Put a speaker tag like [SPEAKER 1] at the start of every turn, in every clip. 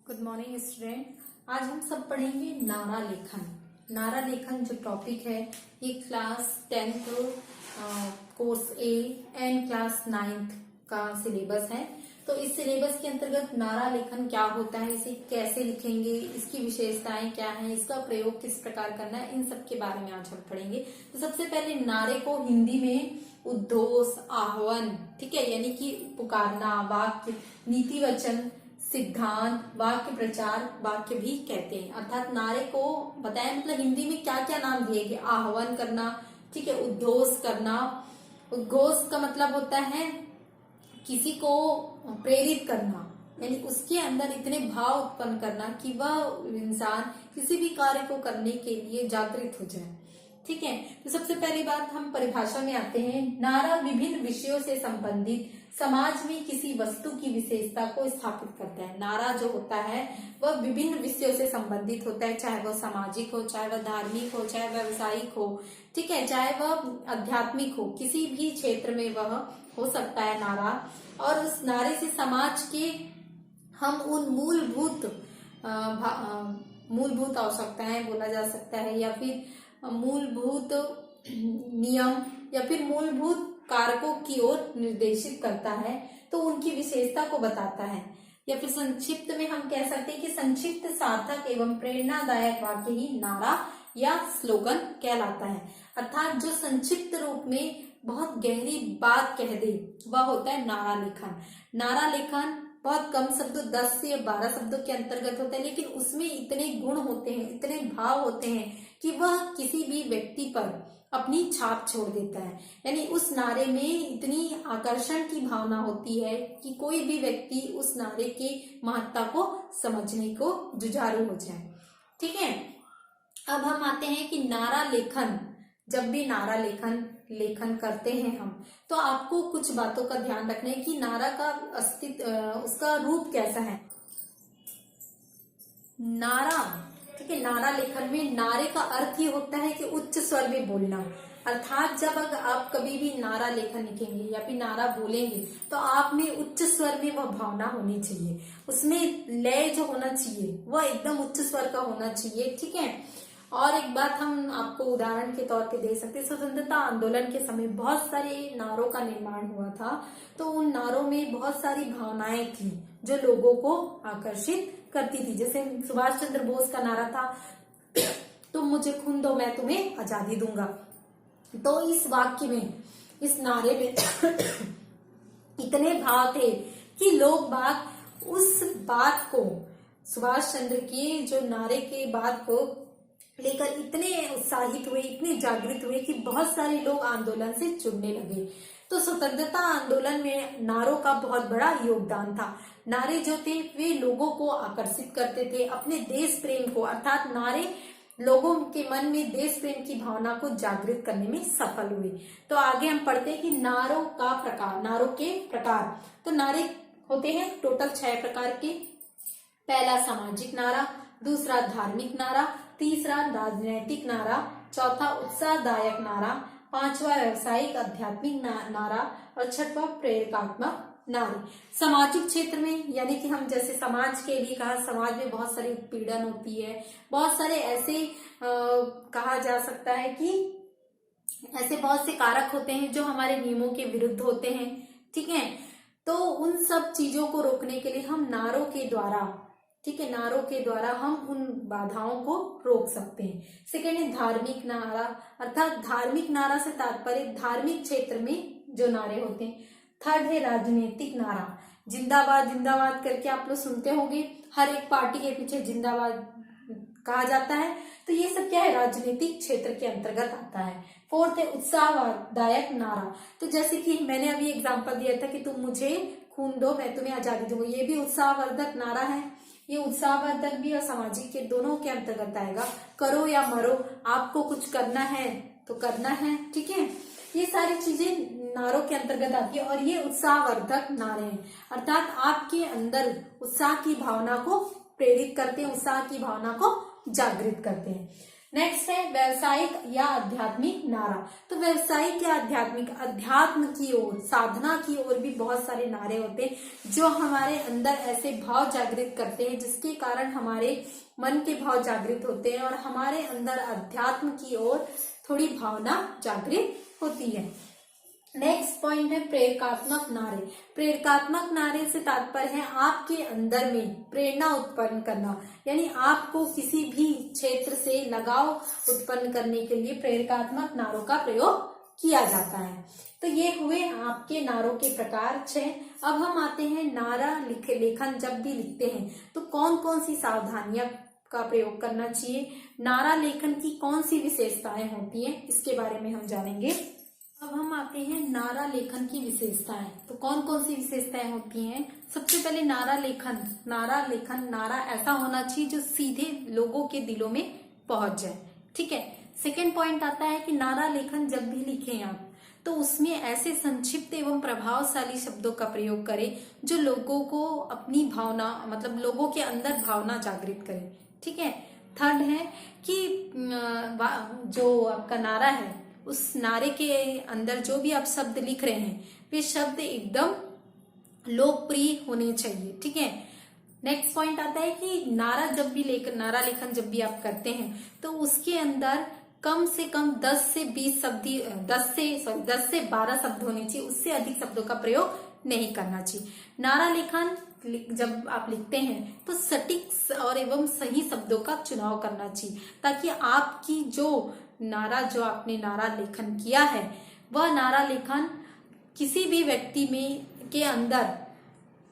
[SPEAKER 1] Good morning student. आज हम सब पढ़ेंगे नारा लेखन। नारा लेखन जो टॉपिक है ये class 10th course A and class 9th का सिलेबस है। तो इस सिलेबस के अंतर्गत नारा लेखन क्या होता है, इसे कैसे लिखेंगे, इसकी विशेषताएं क्या हैं, इसका प्रयोग किस प्रकार करना है, इन सब के बारे में आज हम पढ़ेंगे। तो सबसे पहले नारे को हिंदी में उद्घोष, आह्वान, ठीक है, यानी कि पुकारना, वाक्य, नीति वचन, सिद्धांत, वाक्य प्रचार, वाक्य भी कहते हैं। अर्थात नारे को बताया मतलब हिंदी में क्या क्या नाम दिए गए। आह्वान करना, ठीक है, उद्घोष करना। उद्घोष का मतलब होता है किसी को प्रेरित करना, यानी उसके अंदर इतने भाव उत्पन्न करना कि वह इंसान किसी भी कार्य को करने के लिए जागृत हो जाए। ठीक है, तो सबसे पहली बात हम परिभाषा में आते हैं। नारा विभिन्न विषयों से संबंधित समाज में किसी वस्तु की विशेषता को स्थापित करता है। नारा जो होता है वह विभिन्न विषयों से संबंधित होता है, चाहे वह सामाजिक हो, चाहे वह धार्मिक हो, चाहे वह व्यवसायिक हो, ठीक है, चाहे वह आध्यात्मिक हो, किसी भी क्षेत्र में वह हो सकता है नारा। और उस नारे से समाज के हम उन मूलभूत आवश्यकताएं बोला जा सकता है, या फिर मूलभूत नियम, या फिर मूलभूत कारकों की ओर निर्देशित करता है, तो उनकी विशेषता को बताता है। या फिर संक्षिप्त में हम कह सकते हैं कि संक्षिप्त, सार्थक एवं प्रेरणादायक वाक्य ही नारा या स्लोगन कहलाता है। अर्थात जो संक्षिप्त रूप में बहुत गहरी बात कह दे वह होता है नारा लेखन। नारा लेखन बहुत कम शब्दों, 10 से 12 शब्दों के अंतर्गत होता है, लेकिन उसमें इतने गुण होते हैं, इतने भाव होते हैं कि वह किसी भी व्यक्ति पर अपनी छाप छोड़ देता है। यानी उस नारे में इतनी आकर्षण की भावना होती है कि कोई भी व्यक्ति उस नारे के महत्ता को समझने को जुझारू हो जाए। ठीक है, अब हम आते हैं कि नारा लेखन, जब भी नारा लेखन करते हैं हम, तो आपको कुछ बातों का ध्यान रखना है कि नारा का अस्तित्व, उसका रूप कैसा है। नारा, ठीक है, नारा लेखन में नारे का अर्थ ये होता है कि उच्च स्वर में बोलना। अर्थात जब अगर आप कभी भी नारा लेखन लिखेंगे या फिर नारा बोलेंगे तो आप में उच्च स्वर में वह भावना होनी चाहिए, उसमें लय जो होना चाहिए वह एकदम उच्च स्वर का होना चाहिए। ठीक है, और एक बात हम आपको उदाहरण के तौर पे दे सकते हैं। स्वतंत्रता आंदोलन के समय बहुत सारे नारों का निर्माण हुआ था, तो उन नारों में बहुत सारी भावनाएं थी जो लोगों को आकर्षित करती थी। जैसे सुभाष चंद्र बोस का नारा था, तुम मुझे खून दो मैं तुम्हें आजादी दूंगा। तो इस वाक्य में, इस नारे में इतने भाव थे कि लोग बात उस बात को, सुभाष चंद्र के जो नारे के बात को लेकर इतने उत्साहित हुए, इतने जागृत हुए कि बहुत सारे लोग आंदोलन से जुड़ने लगे। तो स्वतंत्रता आंदोलन में नारों का बहुत बड़ा योगदान था। नारे जो थे वे लोगों को आकर्षित करते थे, अपने देश प्रेम को, अर्थात नारे लोगों के मन में देश प्रेम की भावना को जागृत करने में सफल हुए। तो आगे हम पढ़ते हैं कि नारों का प्रकार, नारों के प्रकार। तो नारे होते हैं टोटल 6 प्रकार के। पहला सामाजिक नारा, दूसरा धार्मिक नारा, तीसरा राजनैतिक नारा, चौथा उत्साहदायक नारा, पांचवा व्यवसायिक आध्यात्मिक नारा और छठवा प्रेरकात्मक नारे। सामाजिक क्षेत्र में, यानी कि हम जैसे समाज के लिए कहा, समाज में बहुत सारी उत्पीड़न होती है, बहुत सारे ऐसे कहा जा सकता है कि ऐसे बहुत से कारक होते हैं जो हमारे नियमों के विरुद्ध होते हैं। ठीक है, तो उन सब चीजों को रोकने के लिए हम नारों के द्वारा, ठीक है, नारों के द्वारा हम उन बाधाओं को रोक सकते हैं। सेकेंड है धार्मिक नारा, अर्थात धार्मिक नारा से तात्पर्य धार्मिक क्षेत्र में जो नारे होते हैं। थर्ड है राजनीतिक नारा, जिंदाबाद जिंदाबाद करके आप लोग सुनते होंगे, हर एक पार्टी के पीछे जिंदाबाद कहा जाता है, तो ये सब क्या है, राजनीतिक क्षेत्र के अंतर्गत आता है। फोर्थ है उत्साहदायक नारा, तो जैसे कि मैंने अभी एग्जांपल दिया था कि तुम मुझे खून दो मैं तुम्हें आजादी दूंगा, ये भी उत्साहवर्धक नारा है। ये उत्साहवर्धक भी और सामाजिक के दोनों के अंतर्गत आएगा। करो या मरो, आपको कुछ करना है तो करना है। ठीक है, ये सारी चीजें नारों के अंतर्गत आती है और ये उत्साहवर्धक नारे हैं, अर्थात आपके अंदर उत्साह की भावना को प्रेरित करते हैं, उत्साह की भावना को जागृत करते हैं। नेक्स्ट है व्यवसायिक या आध्यात्मिक नारा। तो व्यवसायिक या आध्यात्मिक, अध्यात्म की ओर, साधना की ओर भी बहुत सारे नारे होते हैं जो हमारे अंदर ऐसे भाव जागृत करते हैं जिसके कारण हमारे मन के भाव जागृत होते हैं और हमारे अंदर अध्यात्म की ओर थोड़ी भावना जागृत होती है। नेक्स्ट पॉइंट है प्रेरकात्मक नारे। प्रेरकात्मक नारे से तात्पर्य है आपके अंदर में प्रेरणा उत्पन्न करना, यानी आपको किसी भी क्षेत्र से लगाव उत्पन्न करने के लिए प्रेरकात्मक नारों का प्रयोग किया जाता है। तो ये हुए आपके नारों के प्रकार 6। अब हम आते हैं नारा लेखन जब भी लिखते हैं तो कौन कौन सी सावधानियां का प्रयोग करना चाहिए, नारा लेखन की कौन सी विशेषताएं होती हैं, इसके बारे में हम जानेंगे। अब हम आते हैं नारा लेखन की विशेषताएं। तो कौन कौन सी विशेषताएं होती हैं। सबसे पहले नारा लेखन, नारा ऐसा होना चाहिए जो सीधे लोगों के दिलों में पहुंच जाए, ठीक है। सेकेंड पॉइंट आता है कि नारा लेखन जब भी लिखें आप तो उसमें ऐसे संक्षिप्त एवं प्रभावशाली शब्दों का प्रयोग करें जो लोगों को अपनी भावना, मतलब लोगों के अंदर भावना जागृत करे, ठीक है। थर्ड है कि जो आपका नारा है उस नारे के अंदर जो भी आप शब्द लिख रहे हैं वे शब्द एकदम लोकप्रिय होने चाहिए, ठीक है। नेक्स्ट पॉइंट आता है कि नारा लेखन जब भी आप करते हैं तो उसके अंदर कम से कम 10 से 12 शब्द होने चाहिए, उससे अधिक शब्दों का प्रयोग नहीं करना चाहिए। नारा लेखन जब आप लिखते हैं तो सटीक और एवं सही शब्दों का चुनाव करना चाहिए ताकि आपकी जो आपने नारा लेखन किया है वह नारा लेखन किसी भी व्यक्ति के अंदर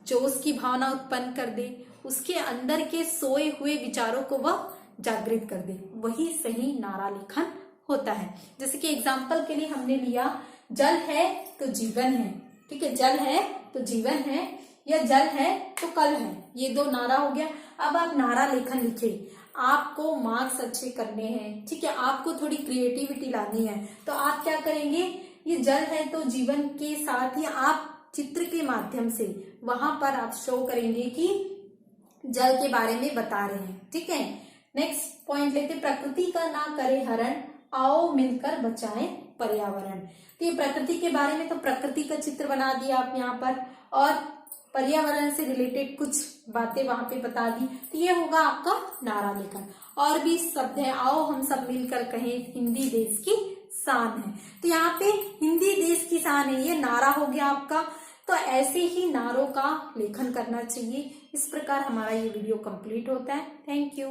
[SPEAKER 1] जो उसकी भावना उत्पन्न कर दे, उसके अंदर के सोए हुए विचारों को वह जागृत कर दे, वही सही नारा लेखन होता है। जैसे कि एग्जाम्पल के लिए हमने लिया जल है तो जीवन है, ठीक है, जल है तो जीवन है या जल है तो कल है, ये 2 नारा हो गया। अब आप नारा लेखन लिखे, आपको मार्क्स अच्छे करने हैं, ठीक है, आपको थोड़ी क्रिएटिविटी लानी है तो आप क्या करेंगे, ये जल है तो जीवन के साथ ही आप चित्र के माध्यम से वहां पर आप शो करेंगे कि जल के बारे में बता रहे हैं, ठीक है। नेक्स्ट पॉइंट लेते, प्रकृति का ना करे हरण, आओ मिलकर बचाएं पर्यावरण। तो ये प्रकृति के बारे में, तो प्रकृति का चित्र बना दिया आप यहाँ पर और पर्यावरण से रिलेटेड कुछ बातें वहां पे बता दी, तो ये होगा आपका नारा लेखन। और भी शब्द है, आओ हम सब मिलकर कहें हिंदी देश की शान है। तो यहाँ पे हिंदी देश की शान है, ये नारा हो गया आपका। तो ऐसे ही नारों का लेखन करना चाहिए। इस प्रकार हमारा ये वीडियो कंप्लीट होता है। Thank you.